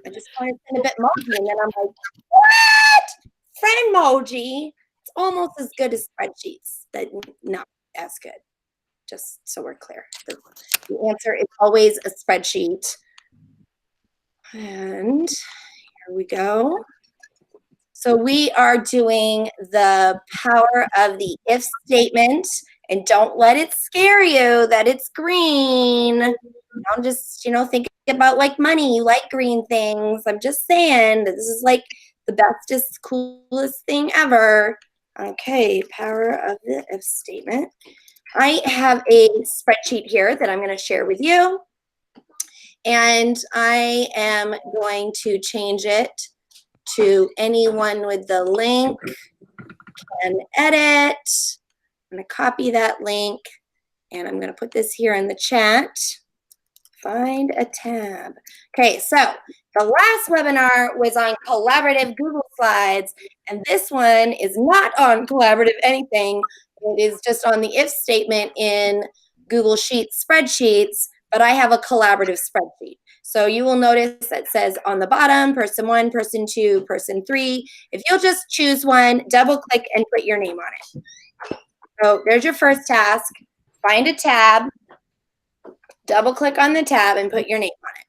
I just wanted to send a Bitmoji, and then I'm like, what? Friendmoji? It's almost as good as spreadsheets, but not as good. Just so we're clear. The answer is always a spreadsheet. And here we go. So we are doing the power of the if statement, and don't let it scare you that it's green. Don't just, think about like money. You like green things. I'm just saying that this is like the bestest, coolest thing ever. Okay, power of the if statement. I have a spreadsheet here that I'm going to share with you. And I am going to change it to anyone with the link can edit. I'm going to copy that link, and I'm going to put this here in the chat. Find a tab. Okay, so the last webinar was on collaborative Google Slides, and this one is not on collaborative anything. It is just on the if statement in Google Sheets spreadsheets, but I have a collaborative spreadsheet. So you will notice that says on the bottom, person 1, person 2, person 3. If you'll just choose one, double click and put your name on it. So there's your first task. Find a tab, double click on the tab and put your name on it.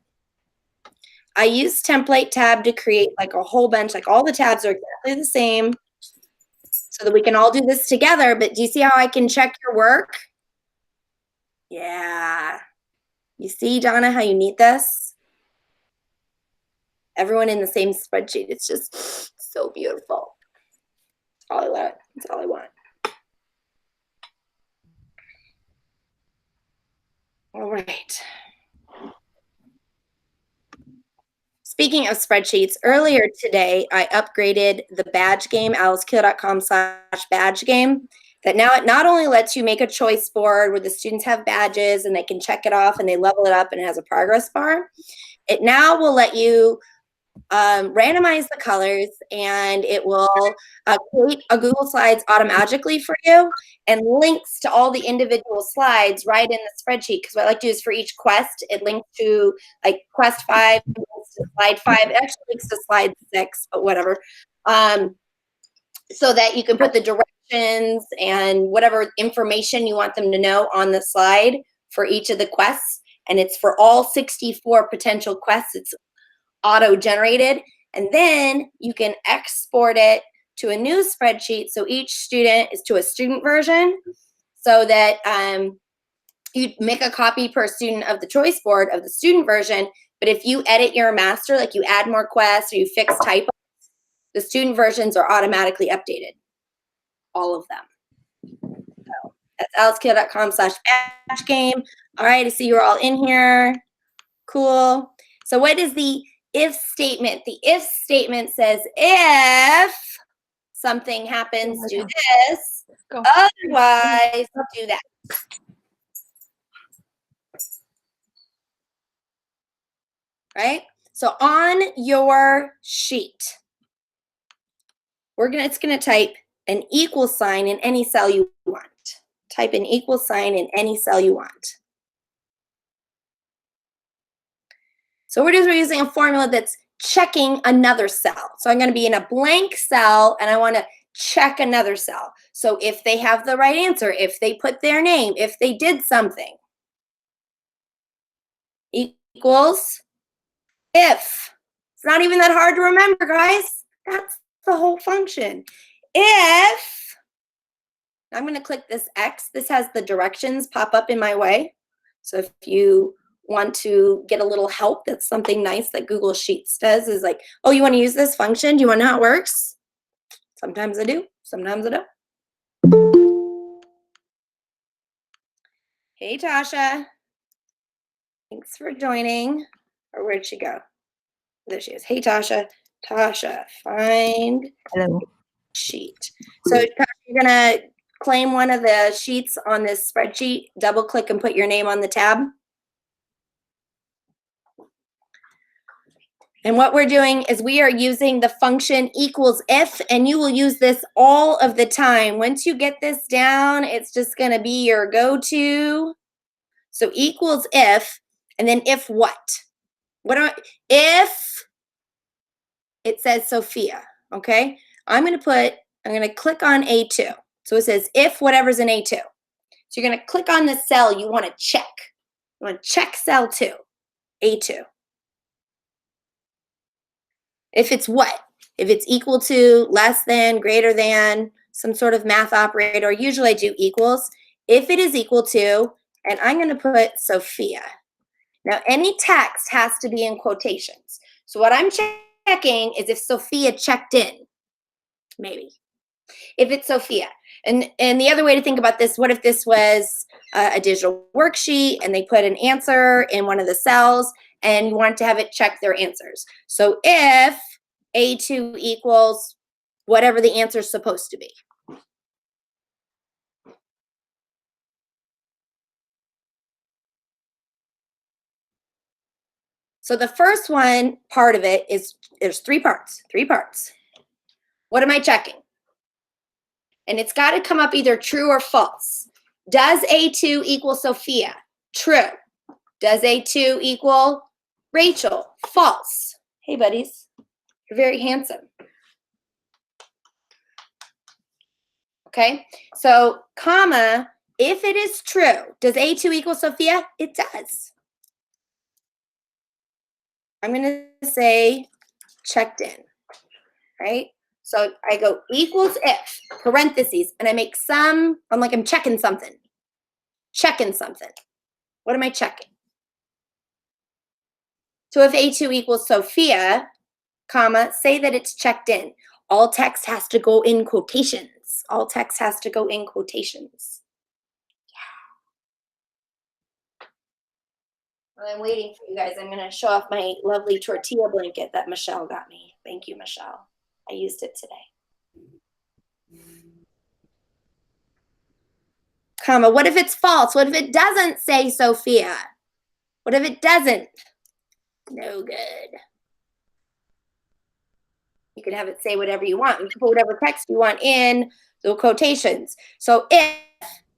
I use template tab to create like a whole bunch, like all the tabs are exactly the same so that we can all do this together. But do you see how I can check your work? Yeah. You see, Donna, how you need this? Everyone in the same spreadsheet. It's just so beautiful. That's all I want. That's all I want. All right. Speaking of spreadsheets, earlier today, I upgraded the badge game, alicekeeler.com/badge game, that now it not only lets you make a choice board where the students have badges and they can check it off and they level it up and it has a progress bar. It now will let you randomize the colors, and it will create a Google Slides automatically for you and links to all the individual slides right in the spreadsheet. Because what I like to do is for each quest, it links to like quest 5, links to slide 5. It actually links to slide 6, but whatever. So that you can put the directions and whatever information you want them to know on the slide for each of the quests. And it's for all 64 potential quests. It's auto-generated, and then you can export it to a new spreadsheet. So each student is to a student version, so that you make a copy per student of the choice board of the student version. But if you edit your master, like you add more quests or you fix typos, the student versions are automatically updated, all of them. So that's alicekeeler.com/badge game. All right, I see you're all in here. Cool. So what is the if statement? The if statement says if something happens, do this. Otherwise, do that. Right? So on your sheet, it's going to type an equal sign in any cell you want. Type an equal sign in any cell you want. So we're using a formula that's checking another cell. So I'm going to be in a blank cell and I want to check another cell. So if they have the right answer, if they put their name, if they did something, equals if. It's not even that hard to remember, guys. That's the whole function. If, I'm going to click this X. This has the directions pop up in my way. So if you want to get a little help, that's something nice that Google Sheets does, is like, oh, you want to use this function? Do you want to know how it works? Sometimes I do, sometimes I don't. Hey, Tasha. Thanks for joining. Or where'd she go? There she is. Hey, Tasha. Tasha, find sheet. So Tasha, you're going to claim one of the sheets on this spreadsheet, double click and put your name on the tab. And what we're doing is we are using the function equals if, and you will use this all of the time. Once you get this down, it's just going to be your go-to. So equals if, and then if what? If it says Sophia, okay? I'm going to click on A2. So it says if whatever's in A2. So you're going to click on the cell you want to check. You want to check cell 2, A2. If it's what? If it's equal to, less than, greater than, some sort of math operator, usually I do equals. If it is equal to, and I'm going to put Sophia. Now, any text has to be in quotations. So what I'm checking is if Sophia checked in, maybe. If it's Sophia. And the other way to think about this, what if this was a digital worksheet and they put an answer in one of the cells and you want to have it check their answers. So if A2 equals whatever the answer is supposed to be. So the first one part of it is, there's three parts. What am I checking? And it's got to come up either true or false. Does A2 equal Sophia? True. Does A2 equal Rachel? False. Hey, buddies. You're very handsome. Okay, so comma, if it is true, does A2 equal Sophia? It does. I'm going to say checked in, right? So I go equals if, parentheses, and I make some, I'm checking something. What am I checking? So if A2 equals Sophia, comma, say that it's checked in. All text has to go in quotations. All text has to go in quotations. Yeah. Well, I'm waiting for you guys. I'm going to show off my lovely tortilla blanket that Michelle got me. Thank you, Michelle. I used it today. Comma, what if it's false? What if it doesn't say Sophia? What if it doesn't? No good. You can have it say whatever you want. You can put whatever text you want in the quotations. So if,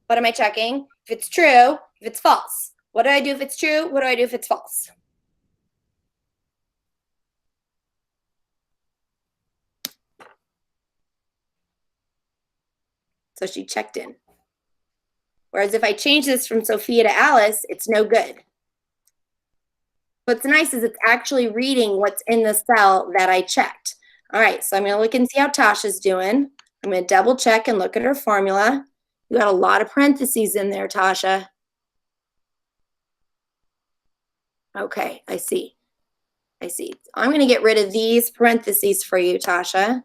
what am I checking? If it's true, if it's false. What do I do if it's true? What do I do if it's false? So she checked in. Whereas if I change this from Sophia to Alice, it's no good. What's nice is it's actually reading what's in the cell that I checked. All right, so I'm going to look and see how Tasha's doing. I'm going to double check and look at her formula. You got a lot of parentheses in there, Tasha. Okay, I see. I'm going to get rid of these parentheses for you, Tasha.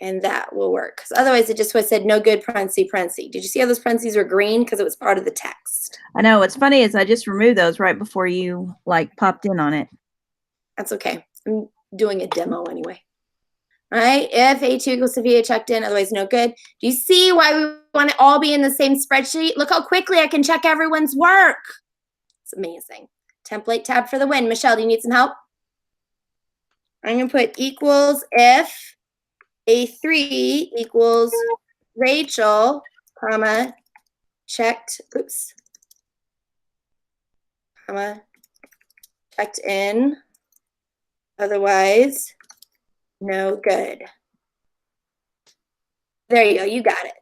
And that will work. Because otherwise it just would have said no good parentheses. Did you see how those parentheses were green? Because it was part of the text. I know. What's funny is I just removed those right before you popped in on it. That's okay. I'm doing a demo anyway. All right. If A2 equals Sophia checked in, otherwise no good. Do you see why we want to all be in the same spreadsheet? Look how quickly I can check everyone's work. It's amazing. Template tab for the win. Michelle, do you need some help? I'm going to put equals if A3 equals Rachel, comma, checked, comma, checked in, otherwise, no good. There you go, you got it.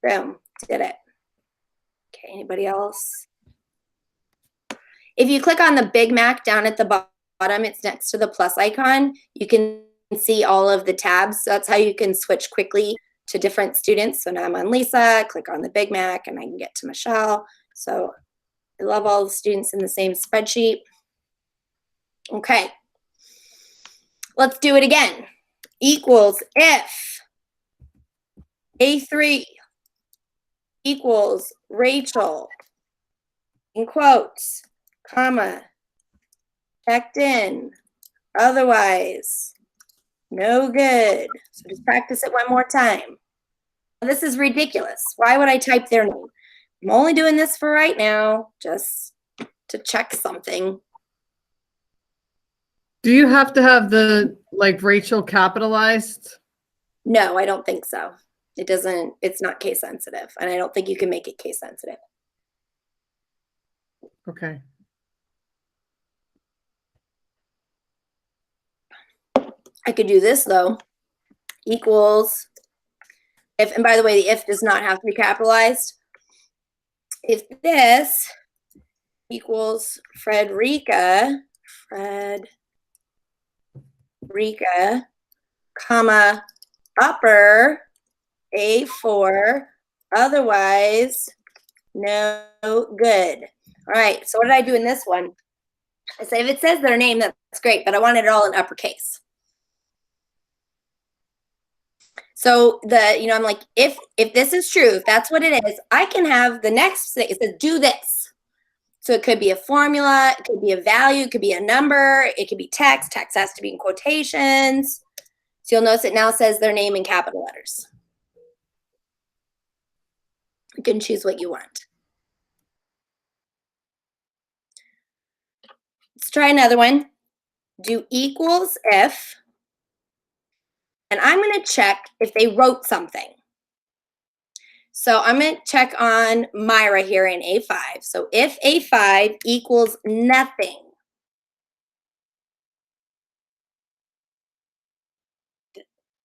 Boom, did it. Okay, anybody else? If you click on the Big Mac down at the bottom, it's next to the plus icon, you can see all of the tabs. So that's how you can switch quickly to different students. So now I'm on Lisa, click on the Big Mac, and I can get to Michelle. So I love all the students in the same spreadsheet. Okay, let's do it again. Equals if A3 equals Rachel, in quotes, comma, checked in, otherwise, no good. So just practice it one more time. This is ridiculous. Why would I type their name? I'm only doing this for right now, just to check something. Do you have to have the Rachel capitalized? No, I don't think so. It doesn't, it's not case sensitive, and I don't think you can make it case sensitive. Okay. I could do this though. Equals if, and by the way, the if does not have to be capitalized. If this equals Frederica, comma, upper A4, otherwise no good. All right, so what did I do in this one? I say if it says their name, that's great, but I want it all in uppercase. So I'm like, if this is true, if that's what it is, I can have the next thing. It says do this. So it could be a formula, it could be a value, it could be a number, it could be text. Text has to be in quotations. So you'll notice it now says their name in capital letters. You can choose what you want. Let's try another one. Do equals if, and I'm going to check if they wrote something. So I'm going to check on Myra here in A5. So if A5 equals nothing,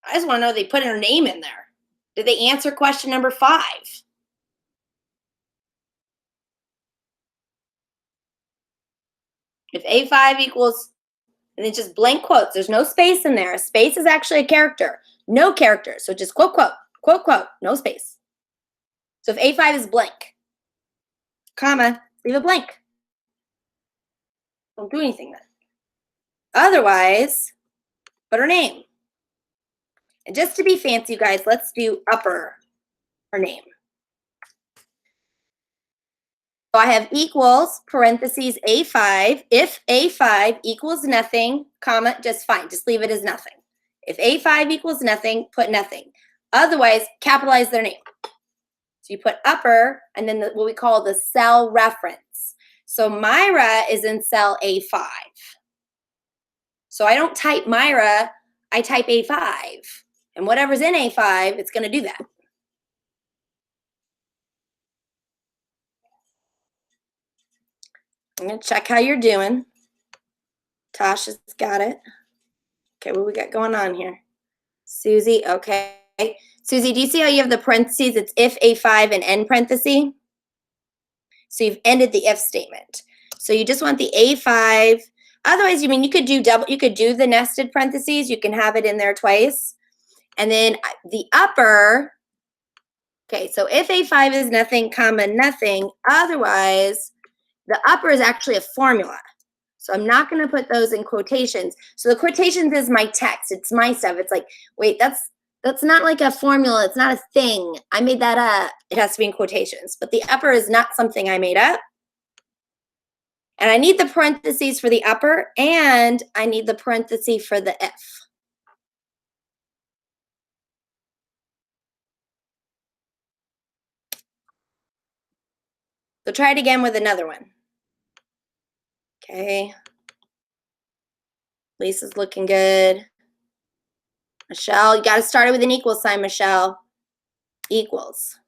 I just want to know they put her name in there. Did they answer question number 5? If A5 equals, and it's just blank quotes, there's no space in there. A space is actually a character. No character. So just quote, quote, quote, quote, no space. So if A5 is blank, comma, leave it blank. Don't do anything then. Otherwise, put her name. And just to be fancy, you guys, let's do upper her name. So I have equals, parentheses, A5. If A5 equals nothing, comma, just fine. Just leave it as nothing. If A5 equals nothing, put nothing. Otherwise, capitalize their name. So you put upper and then what we call the cell reference. So Myra is in cell A5. So I don't type Myra, I type A5. And whatever's in A5, it's going to do that. I'm going to check how you're doing. Tasha's got it. Okay, what we got going on here? Susie, okay. Susie, do you see how you have the parentheses? It's if A5 and end parenthesis. So you've ended the if statement. So you just want the A5. Otherwise, you could do you could do the nested parentheses. You can have it in there twice. And then the upper, okay, so if A5 is nothing, comma, nothing, otherwise, the upper is actually a formula. So I'm not going to put those in quotations. So the quotations is my text. It's my stuff. It's like, wait, that's not like a formula. It's not a thing. I made that up. It has to be in quotations. But the upper is not something I made up. And I need the parentheses for the upper, and I need the parenthesis for the if. So try it again with another one. Okay. Lisa's looking good. Michelle, you got to start it with an equal sign, Michelle. Equals.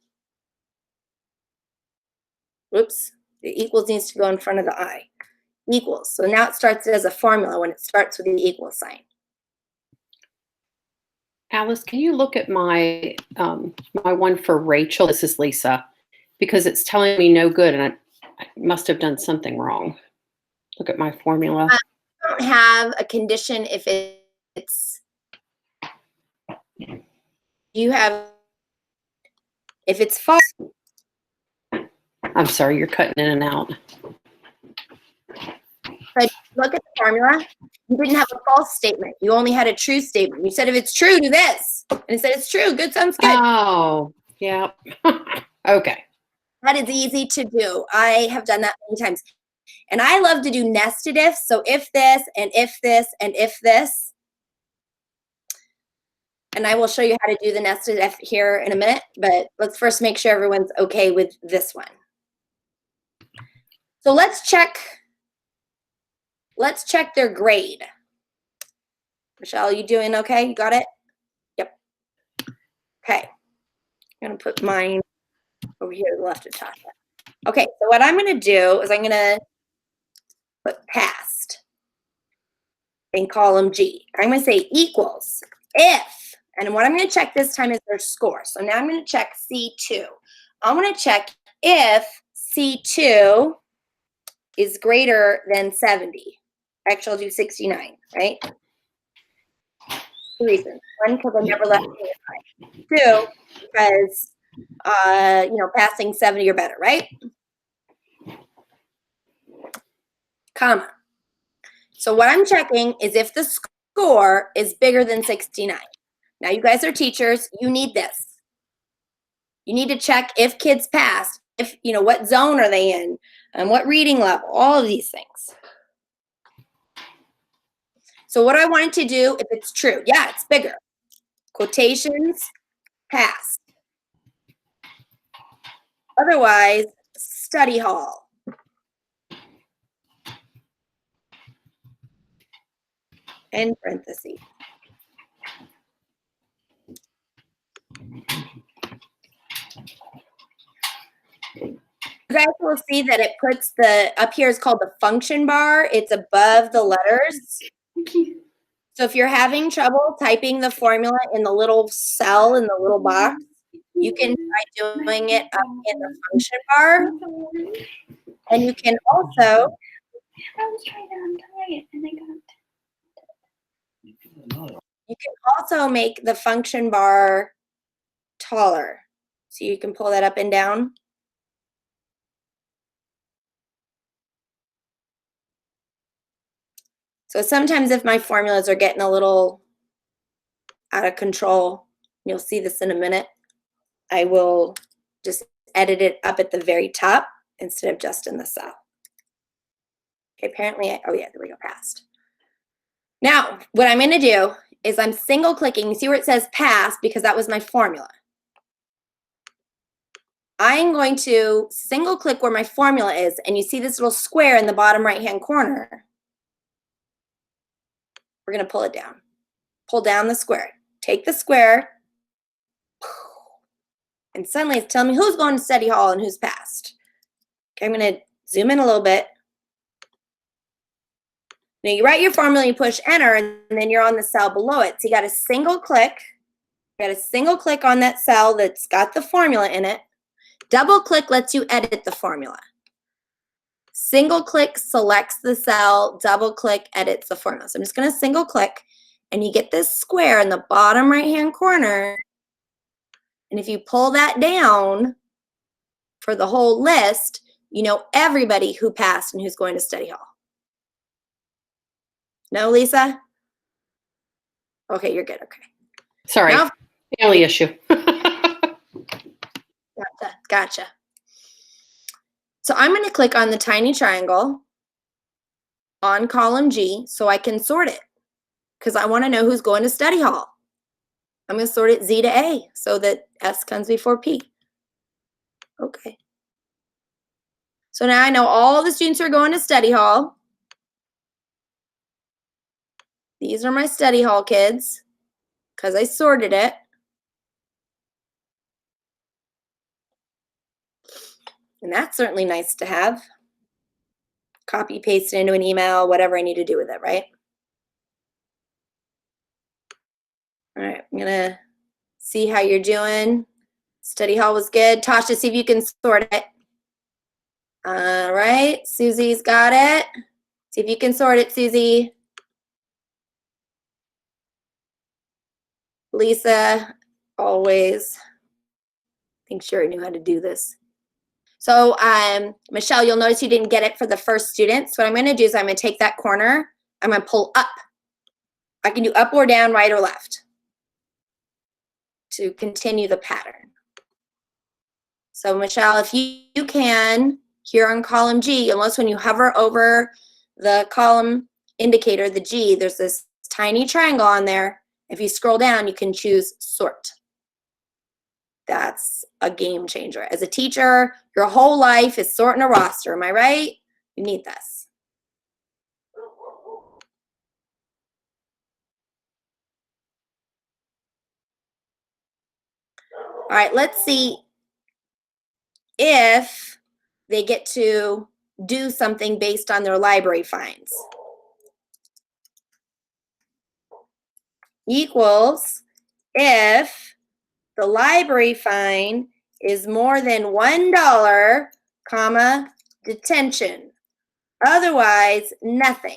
Whoops. The equals needs to go in front of the I. Equals. So now it starts as a formula when it starts with the equal sign. Alice, can you look at my my one for Rachel? This is Lisa, because it's telling me no good, and I must have done something wrong. Look at my formula. I don't have a condition if it's, you have, if it's false. I'm sorry, you're cutting in and out. But look at the formula. You didn't have a false statement. You only had a true statement. You said if it's true, do this. And it said it's true. Good, sounds good. Oh, yeah. Okay. That is easy to do. I have done that many times. And I love to do nested ifs. So if this, and if this, and if this. And I will show you how to do the nested if here in a minute. But let's first make sure everyone's okay with this one. So let's check their grade. Michelle, you doing okay? You got it? Yep. Okay. I'm going to put mine over here to the left of Tasha. Okay, so what I'm going to do is I'm going to put past. in column G. I'm going to say equals if, and what I'm going to check this time is their score. So now I'm going to check C2. I'm going to check if C2 is greater than 70. Actually, I'll do 69, right? Two reasons. One, because I never left me behind. Two, because, passing 70 or better, right? Comma. So what I'm checking is if the score is bigger than 69. Now, you guys are teachers. You need this. You need to check if kids passed, if, what zone are they in, and what reading level, all of these things. So what I wanted to do, if it's true, yeah, it's bigger. Quotations, pass. Otherwise, study hall. In parentheses. You guys will see that it puts up here is called the function bar. It's above the letters. So if you're having trouble typing the formula in the little cell in the little box, you can try doing it up in the function bar. And you can also you can also make the function bar taller. So you can pull that up and down. So sometimes if my formulas are getting a little out of control, you'll see this in a minute, I will just edit it up at the very top instead of just in the cell. Okay, apparently, oh yeah, there we go, passed. Now, what I'm gonna do is I'm single clicking, you see where it says pass because that was my formula. I'm going to single click where my formula is, and you see this little square in the bottom right-hand corner. We're gonna pull it down. Pull down the square. Take the square, and suddenly it's telling me who's going to study hall and who's passed. Okay, I'm gonna zoom in a little bit. Now you write your formula, you push enter, and then you're on the cell below it. So you got a single click. You got a single click on that cell that's got the formula in it. Double click lets you edit the formula. Single click selects the cell, double click edits the formula. So I'm just gonna single click, and you get this square in the bottom right-hand corner. And if you pull that down for the whole list, you know everybody who passed and who's going to study hall. No, Lisa? Okay, you're good, okay. Sorry, Now, family issue. Gotcha. So I'm going to click on the tiny triangle on column G so I can sort it because I want to know who's going to study hall. I'm going to sort it Z to A so that S comes before P. Okay. So now I know all the students who are going to study hall. These are my study hall kids because I sorted it. And that's certainly nice to have. Copy, paste it into an email, whatever I need to do with it, right? All right, I'm gonna see how you're doing. Study hall was good. Tasha, see if you can sort it. All right, Susie's got it. See if you can sort it, Susie. Lisa, always. I think Sherry knew how to do this. So Michelle, you'll notice you didn't get it for the first student. So what I'm gonna do is I'm gonna take that corner, I'm gonna pull up. I can do up or down, right or left to continue the pattern. So Michelle, if you can, here on column G, you'll notice when you hover over the column indicator, the G, there's this tiny triangle on there. If you scroll down, you can choose sort. That's a game changer. As a teacher, your whole life is sorting a roster. Am I right? You need this. All right, let's see if they get to do something based on their library finds. equals if the library fine is more than $1, comma, detention. Otherwise, nothing.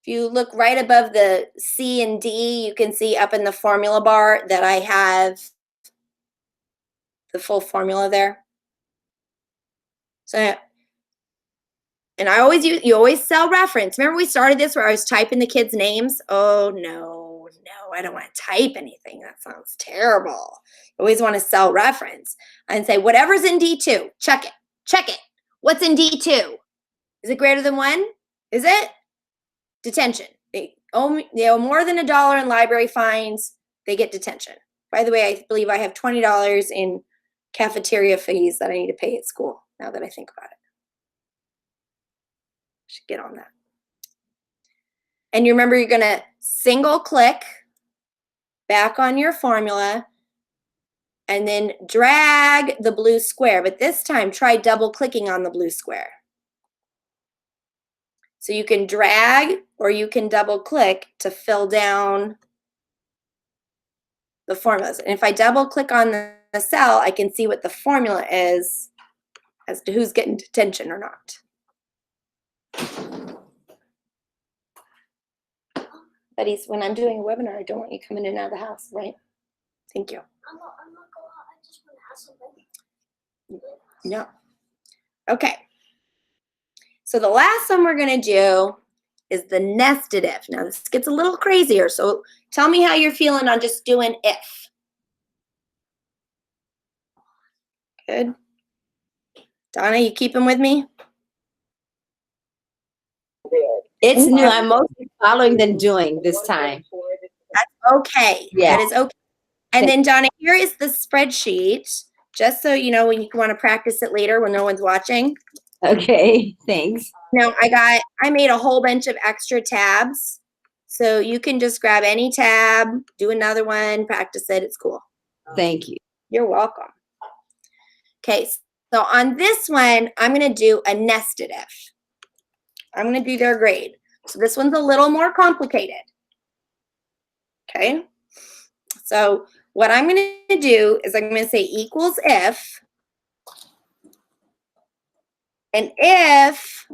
If you look right above the C and D, you can see up in the formula bar that I have the full formula there. So, and I always use, you always cell reference. Remember we started this where I was typing the kids' names? Oh, no, I don't want to type anything. That sounds terrible. You always want to cell reference and say, whatever's in D2, check it, check it. What's in D2? Is it greater than 1? Is it? Detention. They owe more than $1 in library fines, they get detention. By the way, I believe I have $20 in cafeteria fees that I need to pay at school, now that I think about it. Should get on that. And you remember you're going to single click back on your formula and then drag the blue square. But this time, try double clicking on the blue square. So you can drag or you can double click to fill down the formulas. And if I double click on the cell, I can see what the formula is as to who's getting detention or not. Buddies, when I'm doing a webinar, I don't want you coming in and out of the house, right? Thank you. I'm not going out. I just want to have something. No. Okay. So the last one we're going to do is the nested if. Now this gets a little crazier, so tell me how you're feeling on just doing if. Good. Donna, you keeping with me? It's new. I'm mostly following than doing this time. That's okay. Yeah. That is okay. And then Donna, here is the spreadsheet, just so you know when you want to practice it later when no one's watching. Okay, thanks. Now I made a whole bunch of extra tabs. So you can just grab any tab, do another one, practice it. It's cool. Thank you. You're welcome. Okay, so on this one, I'm going to do a nested if. I'm going to do their grade. So this one's a little more complicated. Okay, so what I'm going to do is I'm going to say equals if, and if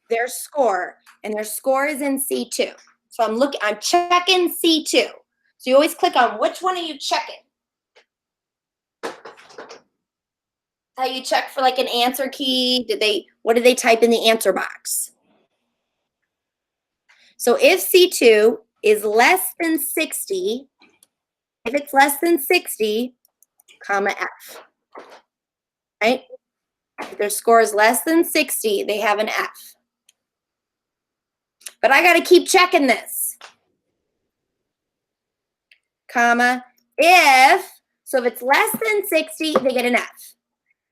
their score, and their score is in C2. So I'm checking C2. So you always click on which one are you checking. How you check for like an answer key. What did they type in the answer box? So if C2 is less than 60, if it's less than 60, comma F, right? If their score is less than 60, they have an F. But I got to keep checking this. Comma, so if it's less than 60, they get an F.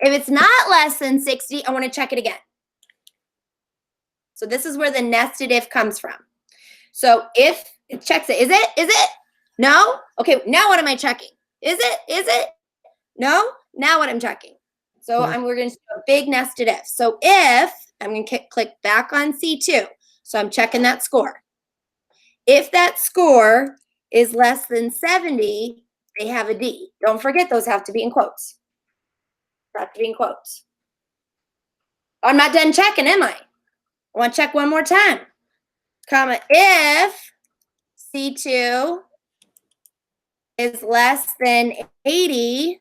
If it's not less than 60, I want to check it again. So this is where the nested if comes from. So if it checks it, is it? No? Okay, now what am I checking? Is it? No? Now what I'm checking? So we're going to do a big nested if. So if, I'm going to click back on C2. So I'm checking that score. If that score is less than 70, they have a D. Don't forget those have to be in quotes. Have to be in quotes. I'm not done checking, am I? I want to check one more time. Comma, if C2 is less than 80,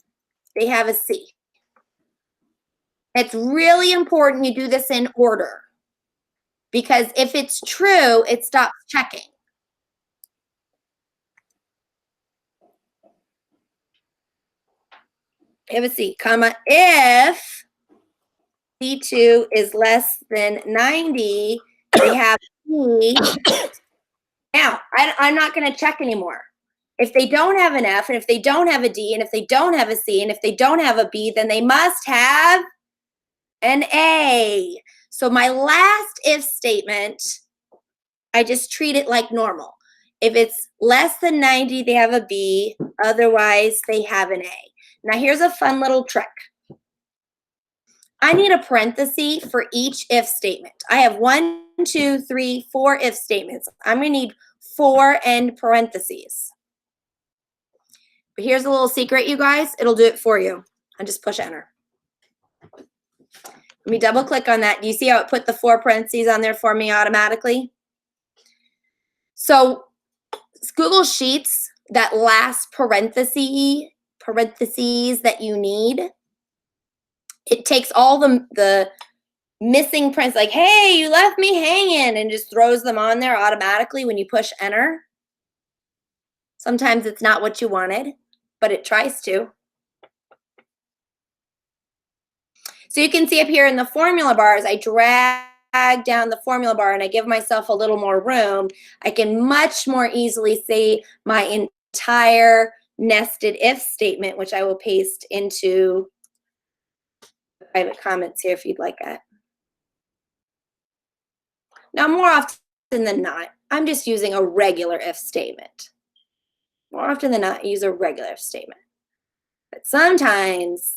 they have a C. It's really important you do this in order, because if it's true, it stops checking. They have a C, comma, if C2 is less than 90, they have C. Now, I'm not going to check anymore. If they don't have an F, and if they don't have a D, and if they don't have a C, and if they don't have a B, then they must have an A. So my last if statement, I just treat it like normal. If it's less than 90, they have a B. Otherwise, they have an A. Now, here's a fun little trick. I need a parenthesis for each if statement. I have 1, 2, 3, 4 if statements. I'm going to need 4 end parentheses. But here's a little secret, you guys. It'll do it for you. I just push enter. Let me double click on that. Do you see how it put the 4 parentheses on there for me automatically? So Google Sheets, that last parentheses that you need, it takes all the missing prints, like, hey, you left me hanging, and just throws them on there automatically when you push enter. Sometimes it's not what you wanted, but it tries to. So you can see up here in the formula bars, I drag down the formula bar and I give myself a little more room. I can much more easily see my entire nested if statement, which I will paste into private comments here if you'd like it. Now, more often than not, I'm just using a regular if statement. More often than not, I use a regular if statement. But sometimes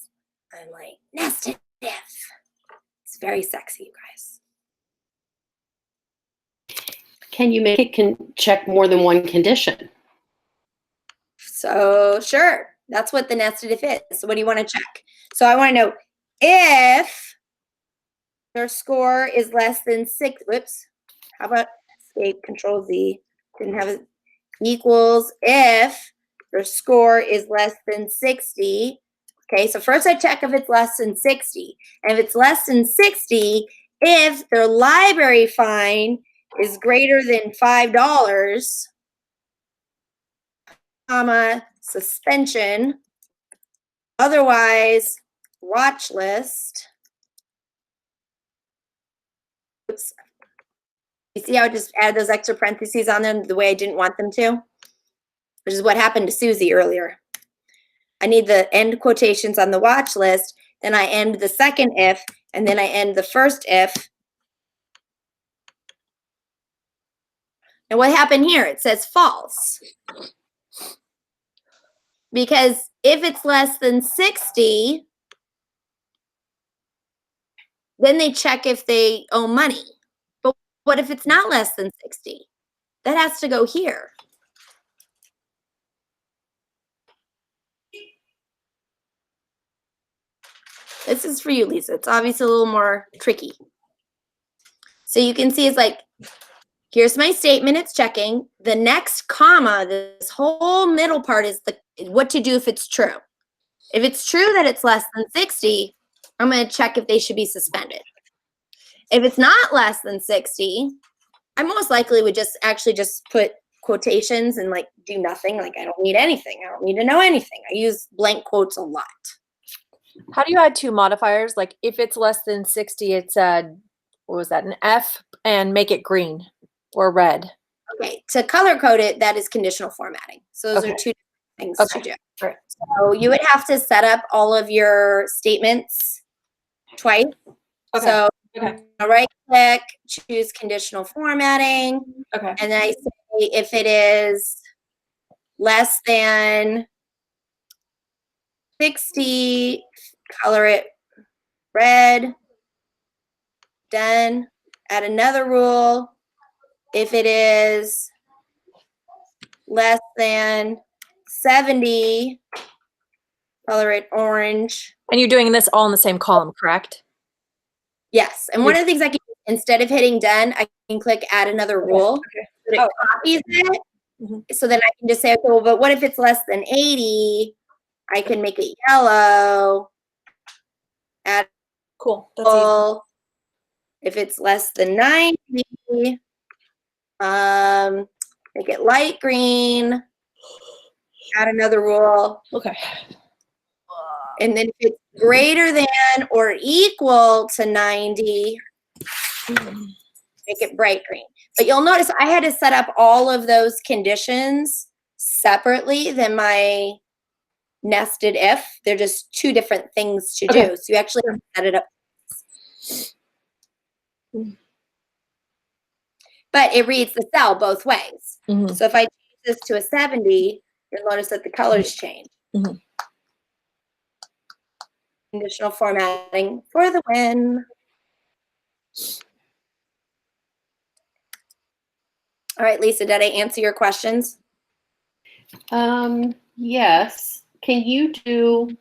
I'm like, nested if. It's very sexy, you guys. Can you make it check more than one condition? So sure, that's what the nested if is. So what do you want to check? So I want to know if their score is less than 6. Whoops. How about escape, control Z? Didn't have it. Equals if their score is less than 60. Okay, so first I check if it's less than 60. And if it's less than 60, if their library fine is greater than $5, comma, suspension, otherwise watch list. Oops. You see how I just added those extra parentheses on them the way I didn't want them to? Which is what happened to Susie earlier. I need the end quotations on the watch list, then I end the second if, and then I end the first if. And what happened here? It says false. Because if it's less than 60, then they check if they owe money. But what if it's not less than 60? That has to go here. This is for you, Lisa. It's obviously a little more tricky. So you can see it's like, here's my statement, it's checking. The next comma, this whole middle part is what to do if it's true. If it's true that it's less than 60, I'm going to check if they should be suspended. If it's not less than 60, I most likely would just put quotations and like do nothing. Like I don't need anything. I don't need to know anything. I use blank quotes a lot. How do you add 2 modifiers? Like if it's less than 60, it's a, what was that, an F, and make it green or red? Okay, to color code it, that is conditional formatting. So those are 2 things to do. Right. So you would have to set up all of your statements twice. Okay. So Okay. right click, choose conditional formatting, Okay. and then I say if it is less than 60, color it red. Done. Add another rule. If it is less than 70, color it orange. And you're doing this all in the same column, correct? Yes. And one of the things I can, instead of hitting done, I can click add another rule. Okay. So it copies it. So then I can just say, okay, well, but what if it's less than 80? I can make it yellow. Add Cool. That's easy. if it's less than 90, make it light green. Add another rule. Okay. And then if it's greater than or equal to 90, make it bright green. But you'll notice I had to set up all of those conditions separately than my nested if. They're just 2 different things to do. So you actually have to set it up. But it reads the cell both ways. So if I change this to a 70, you'll notice that the colors change. Conditional formatting for the win. All right, Lisa, did I answer your questions? Yes. Can you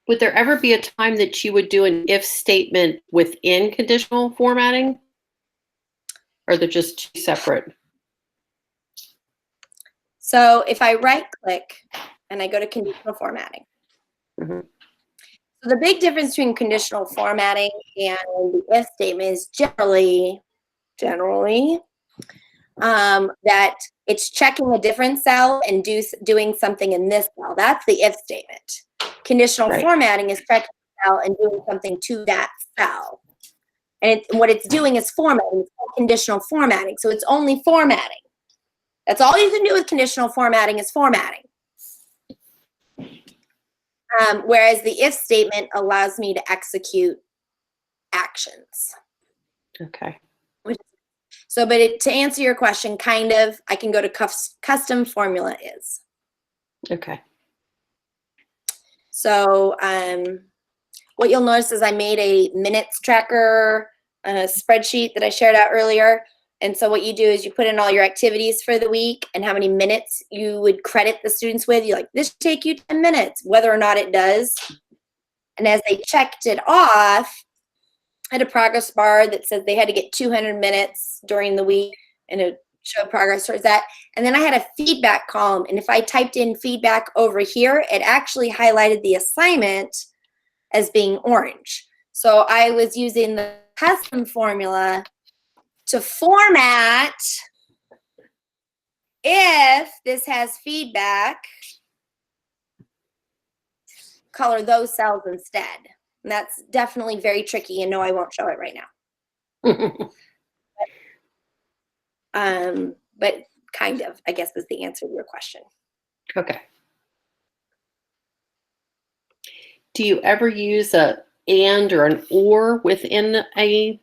would there ever be a time that you would do an if statement within conditional formatting? Or they're just two separate? So if I right click and I go to conditional formatting. Mhm. So the big difference between conditional formatting and the if statement is generally that it's checking a different cell and doing something in this cell. That's the if statement. Conditional Right. formatting is checking a cell and doing something to that cell. And what it's doing is formatting. It's called conditional formatting. So it's only formatting. That's all you can do with conditional formatting is formatting. Whereas the if statement allows me to execute actions. Okay. So, but to answer your question, kind of, I can go to custom formula is. Okay. So what you'll notice is I made a minutes tracker spreadsheet that I shared out earlier. And so what you do is you put in all your activities for the week and how many minutes you would credit the students with. You're like, this should take you 10 minutes, whether or not it does. And as they checked it off, I had a progress bar that said they had to get 200 minutes during the week, and it showed progress towards that. And then I had a feedback column. And if I typed in feedback over here, it actually highlighted the assignment as being orange. So I was using the custom formula to format if this has feedback, color those cells instead. And that's definitely very tricky, and no, I won't show it right now. But kind of, I guess, is the answer to your question. Okay. Do you ever use a and or an or within an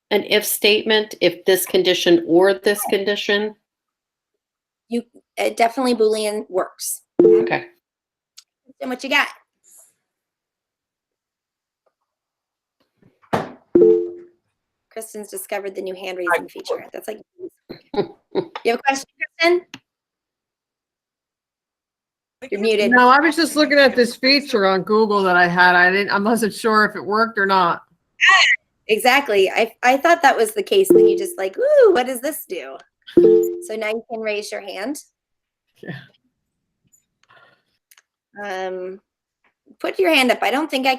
if statement? If this condition or this condition? Definitely Boolean works. Okay. And what you got? Kristen's discovered the new hand raising feature. That's like, you have a question, Kristen? You're muted. No, I was just looking at this feature on Google that I had. I wasn't sure if it worked or not. Exactly. I thought that was the case. Then you just like, ooh, what does this do? So now you can raise your hand. Yeah. Put your hand up. I don't think I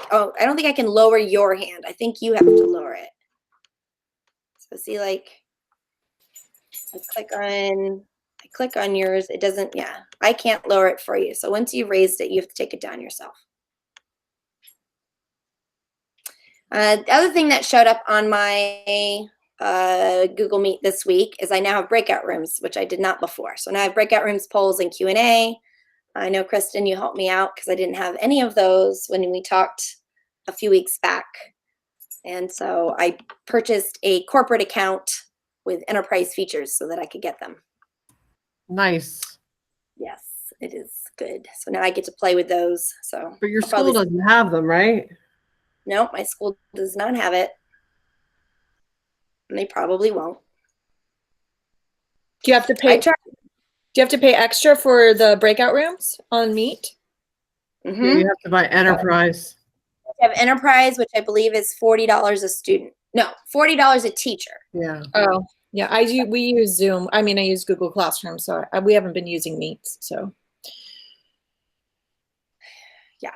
can lower your hand. I think you have to lower it. So see, like, I click on yours. It doesn't, yeah, I can't lower it for you. So once you've raised it, you have to take it down yourself. The other thing that showed up on my Google Meet this week is I now have breakout rooms, which I did not before. So now I have breakout rooms, polls, and Q&A. I know, Kristen, you helped me out because I didn't have any of those when we talked a few weeks back. And so I purchased a corporate account with enterprise features so that I could get them. Nice. Yes, it is good. So now I get to play with those. So, But your I'll probably- school doesn't have them, right? No, my school does not have it. And they probably won't. Do you have to I pay? tried. Do you have to pay extra for the breakout rooms on Meet? Mm-hmm. You have to buy enterprise. We have enterprise, which I believe is $40 a student. No, $40 a teacher. Yeah. Oh, yeah. We use Zoom. I mean, I use Google Classroom, so we haven't been using Meets. So Yeah.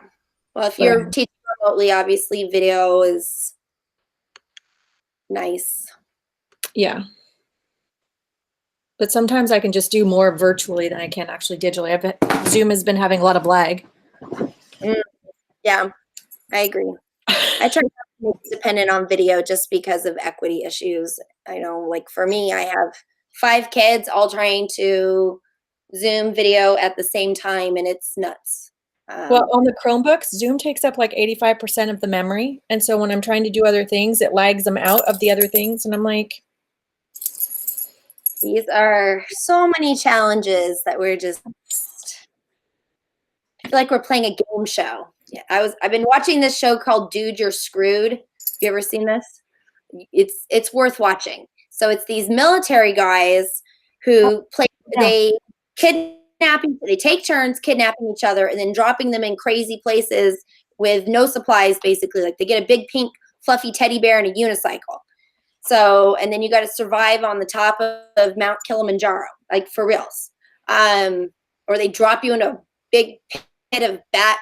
Well, if you're teaching remotely, obviously video is nice. yeah. But sometimes I can just do more virtually than I can actually digitally. Zoom has been having a lot of lag. Yeah, I agree. I try not to be dependent on video just because of equity issues. I know, like for me, I have 5 kids all trying to Zoom video at the same time, and it's nuts. Well, on the Chromebooks, Zoom takes up like 85% of the memory. And so when I'm trying to do other things, it lags them out of the other things. And I'm like, these are so many challenges that we're just, I feel like we're playing a game show. Yeah, I've been watching this show called Dude, You're Screwed. Have you ever seen this? It's worth watching. So it's these military guys who play. Yeah. They they take turns kidnapping each other and then dropping them in crazy places with no supplies. Basically, like they get a big pink fluffy teddy bear and a unicycle. So, and then you got to survive on the top of Mount Kilimanjaro, like for reals. Or they drop you into a big pit of bat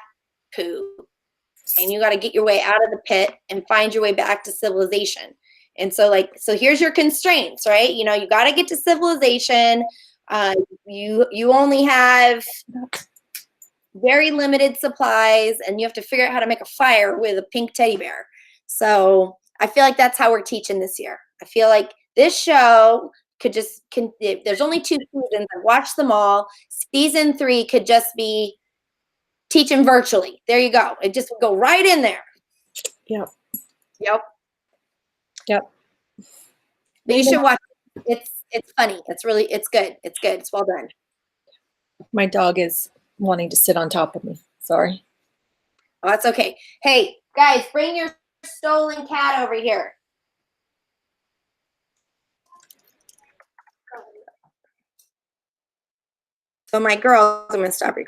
poo, and you got to get your way out of the pit and find your way back to civilization. And so, so here's your constraints, right? You know, you got to get to civilization. You only have very limited supplies, and you have to figure out how to make a fire with a pink teddy bear. So I feel like that's how we're teaching this year. I feel like this show there's only 2 seasons. I've watched them all. Season 3 could just be teaching virtually. There you go. It just would go right in there. Yep. Yep. Yep. But you should watch it. It's funny. It's good. It's good. It's well done. My dog is wanting to sit on top of me. Sorry. Oh, that's okay. Hey, guys, bring your stolen cat over here. So my girls, I'm going to stop recording.